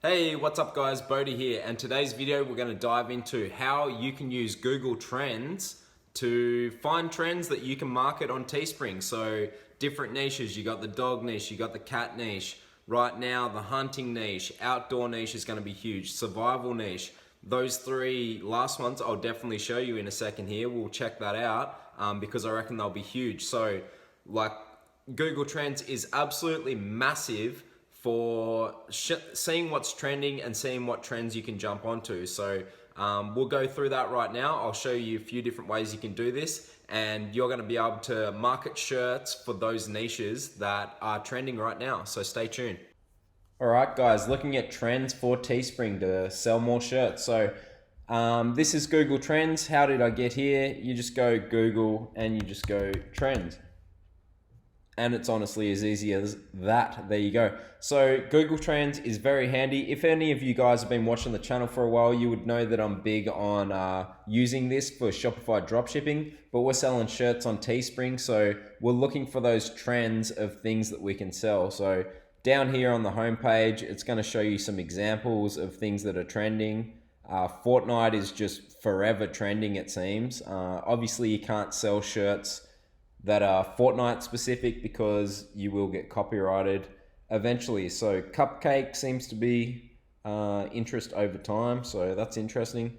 Hey, what's up guys? Bodhi here, and today's video we're going to dive into how you can use Google Trends to find trends that you can market on Teespring. So different niches, you got the dog niche, you got the cat niche. Right now the hunting niche, outdoor niche is going to be huge, survival niche. Those three last ones I'll definitely show you in a second here. We'll check that out because I reckon they'll be huge. So like Google Trends is absolutely massive for seeing what's trending and seeing what trends you can jump onto. So we'll go through that right now. I'll show you a few different ways you can do this, and you're going to be able to market shirts for those niches that are trending right now. So stay tuned. All right, guys, looking at trends for Teespring to sell more shirts. So this is Google Trends. How did I get here? You just go Google and you just go Trends. And it's honestly as easy as that. There you go. So Google Trends is very handy. If any of you guys have been watching the channel for a while, you would know that I'm big on using this for Shopify dropshipping, but we're selling shirts on Teespring. So we're looking for those trends of things that we can sell. So down here on the homepage, it's going to show you some examples of things that are trending. Fortnite is just forever trending, it seems. Obviously, you can't sell shirts that are Fortnite specific because you will get copyrighted eventually. So cupcake seems to be interest over time, so that's interesting.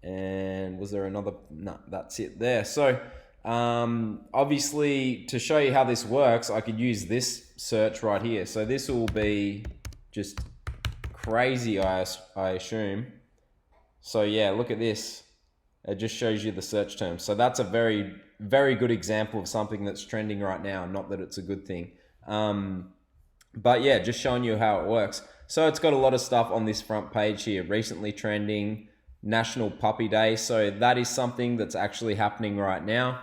And was there another? No, that's it there. So obviously, to show you how this works, I could use this search right here. So this will be just crazy, I assume. So yeah, look at this. It just shows you the search terms. So that's a very good example of something that's trending right now. Not that it's a good thing. But yeah, just showing you how it works. So it's got a lot of stuff on this front page here. Recently trending, National Puppy Day. So that is something that's actually happening right now.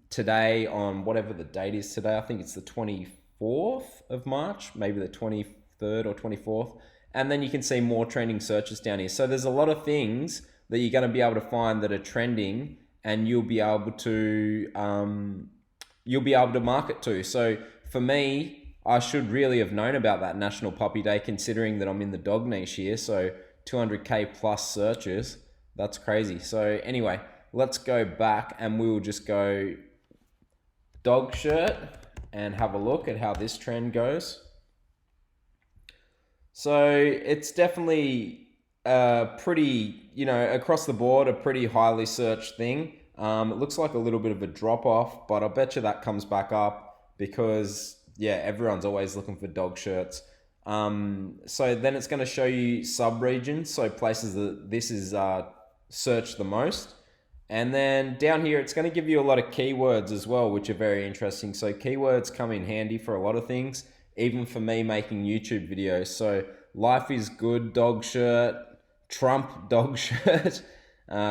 Today, on whatever the date is today, I think it's the 24th of March, maybe the 23rd or 24th. And then you can see more trending searches down here. So there's a lot of things that you're going to be able to find that are trending, and you'll be able to market to. So for me, I should really have known about that National Puppy Day, considering that I'm in the dog niche here. So 200k plus searches, that's crazy. So anyway, let's go back and we will just go dog shirt and have a look at how this trend goes. So it's definitely pretty, across the board, a pretty highly searched thing. It looks like a little bit of a drop off, but I bet you that comes back up because, yeah, everyone's always looking for dog shirts. So then it's going to show you sub-regions, so places that this is searched the most. And then down here, it's going to give you a lot of keywords as well, which are very interesting. So keywords come in handy for a lot of things, even for me making YouTube videos. So life is good dog shirt, Trump dog shirt,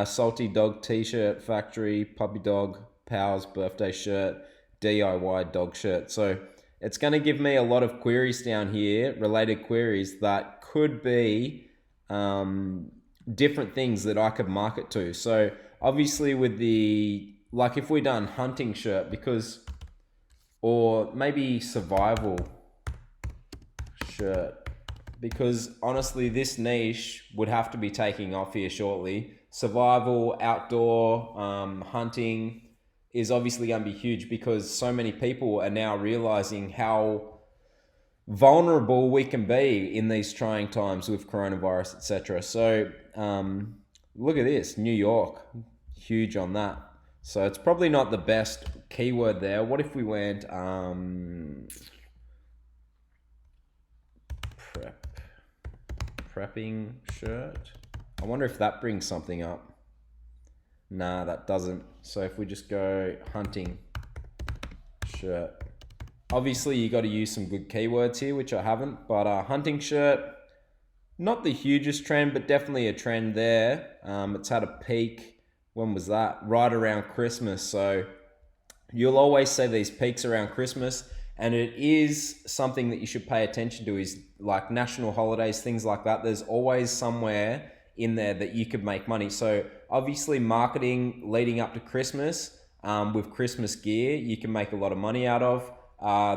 salty dog t-shirt, factory, puppy dog, Powers birthday shirt, DIY dog shirt. So it's going to give me a lot of queries down here, related queries that could be different things that I could market to. So obviously with if we done hunting shirt, or maybe survival shirt, because honestly this niche would have to be taking off here shortly. Survival, outdoor, hunting is obviously going to be huge because so many people are now realizing how vulnerable we can be in these trying times with coronavirus, etc. So look at this, New York, huge on that. So it's probably not the best keyword there. What if we went prepping shirt? I wonder if that brings something up. Nah, that doesn't. So if we just go hunting shirt, obviously you got to use some good keywords here, which I haven't, but hunting shirt, not the hugest trend, but definitely a trend there. It's had a peak. When was that? Right around Christmas. So you'll always see these peaks around Christmas, and it is something that you should pay attention to, is like national holidays, things like that. There's always somewhere in there that you could make money. So obviously marketing leading up to Christmas with Christmas gear, you can make a lot of money out of.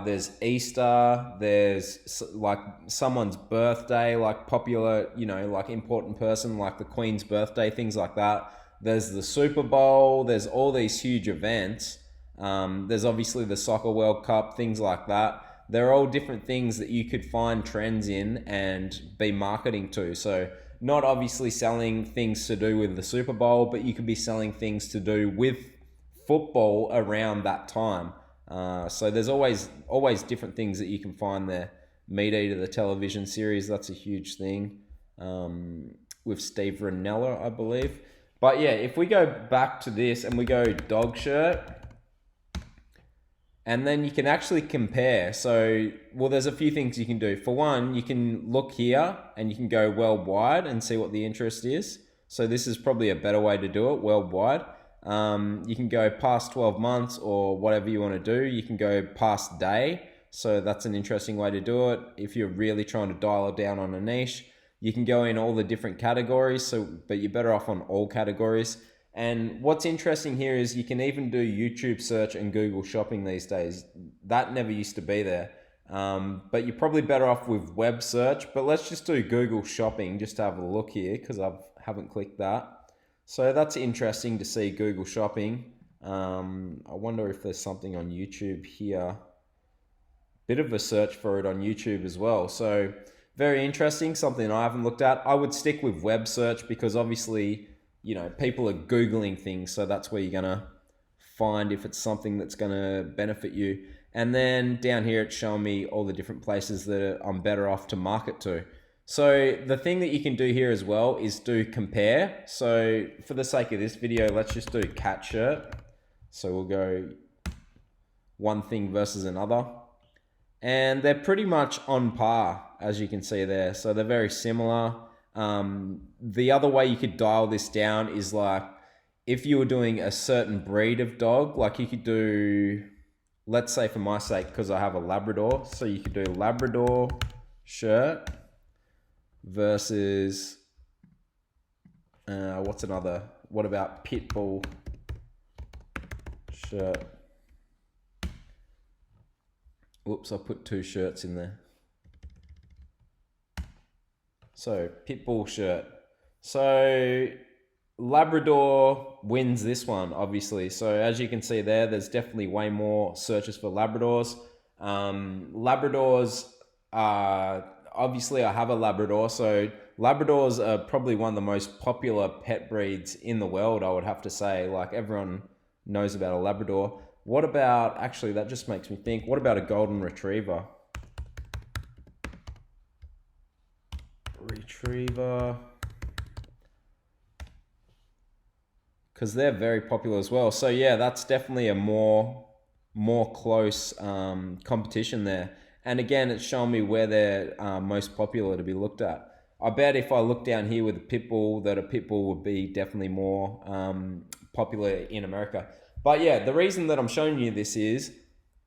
there's Easter, there's like someone's birthday, like popular, like important person, like the Queen's birthday, things like that. There's the Super Bowl, there's all these huge events. There's obviously the Soccer World Cup, things like that. They're all different things that you could find trends in and be marketing to. So not obviously selling things to do with the Super Bowl, but you could be selling things to do with football around that time. So there's always different things that you can find there. Meat Eater, the television series, that's a huge thing, with Steve Ranella, I believe. But yeah, if we go back to this and we go dog shirt, and then you can actually compare. So, well, there's a few things you can do. For one, you can look here and you can go worldwide and see what the interest is. So this is probably a better way to do it, worldwide. You can go past 12 months or whatever you want to do. You can go past day. So that's an interesting way to do it. If you're really trying to dial it down on a niche, you can go in all the different categories. But you're better off on all categories. And what's interesting here is you can even do YouTube search and Google shopping these days. That never used to be there. But you're probably better off with web search. But let's just do Google shopping just to have a look here, because I haven't clicked that. So that's interesting to see Google shopping. I wonder if there's something on YouTube here. Bit of a search for it on YouTube as well. So very interesting, something I haven't looked at. I would stick with web search because obviously, people are Googling things. So that's where you're going to find if it's something that's going to benefit you. And then down here, it's showing me all the different places that I'm better off to market to. So the thing that you can do here as well is do compare. So for the sake of this video, let's just do cat shirt. So we'll go one thing versus another. And they're pretty much on par, as you can see there. So they're very similar. The other way you could dial this down is like, if you were doing a certain breed of dog, like you could do, let's say for my sake, because I have a Labrador. So you could do Labrador shirt versus, what about pit bull shirt? Whoops, I put two shirts in there. So pit bull shirt. So Labrador wins this one, obviously. So as you can see there's definitely way more searches for Labradors. Labradors are, obviously I have a Labrador, so Labradors are probably one of the most popular pet breeds in the world, I would have to say. Like, everyone knows about a Labrador. What about, actually that just makes me think, what about a Golden Retriever? Because they're very popular as well. So yeah, that's definitely a more close competition there. And again, it's showing me where they're most popular to be looked at. I bet if I look down here with a pit bull, that a pit bull would be definitely more popular in America. But yeah, the reason that I'm showing you this is,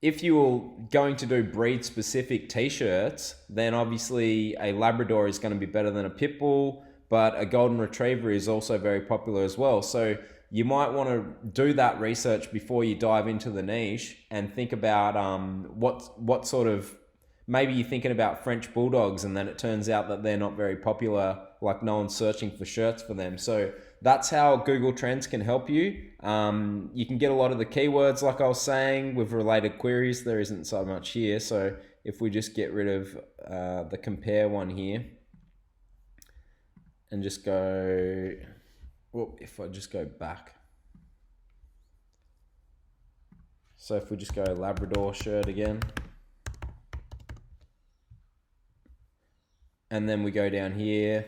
if you're going to do breed specific t-shirts, then obviously a Labrador is going to be better than a pit bull, but a Golden Retriever is also very popular as well. So you might want to do that research before you dive into the niche and think about what sort of, maybe you're thinking about French Bulldogs and then it turns out that they're not very popular, like no one's searching for shirts for them. So that's how Google Trends can help you. You can get a lot of the keywords, like I was saying, with related queries. There isn't so much here. So if we just get rid of the compare one here and just go, well, if I just go back. So if we just go Labrador shirt again, and then we go down here,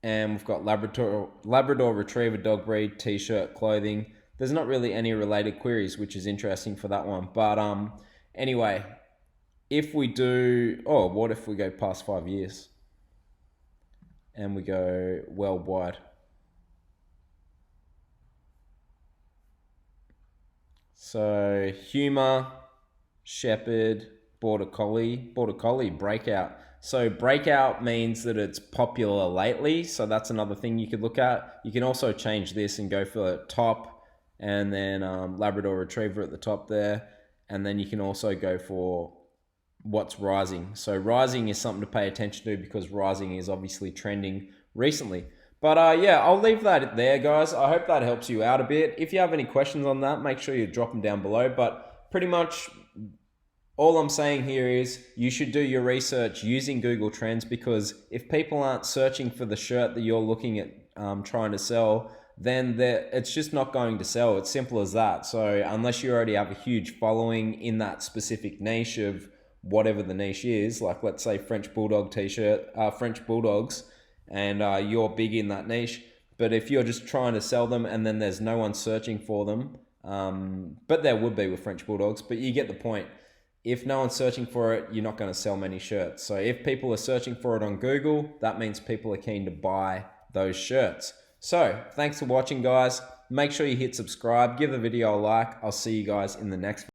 and we've got Labrador Retriever dog breed, t-shirt, clothing. There's not really any related queries, which is interesting for that one. But anyway, if we do, what if we go past 5 years? And we go worldwide. So Humor, Shepherd, Border Collie, Breakout. So breakout means that it's popular lately. So that's another thing you could look at. You can also change this and go for top, and then Labrador Retriever at the top there. and then you can also go for what's rising. So rising is something to pay attention to because rising is obviously trending recently. But yeah, I'll leave that there, guys. I hope that helps you out a bit. If you have any questions on that, make sure you drop them down below. But pretty much all I'm saying here is you should do your research using Google Trends, because if people aren't searching for the shirt that you're looking at trying to sell, then it's just not going to sell. It's simple as that. So unless you already have a huge following in that specific niche of whatever the niche is, like let's say French Bulldog t-shirt, French Bulldogs, and you're big in that niche, but if you're just trying to sell them and then there's no one searching for them, but there would be with French Bulldogs, but you get the point. If no one's searching for it, you're not going to sell many shirts. So if people are searching for it on Google, that means people are keen to buy those shirts. So thanks for watching, guys. Make sure you hit subscribe, give the video a like. I'll see you guys in the next video.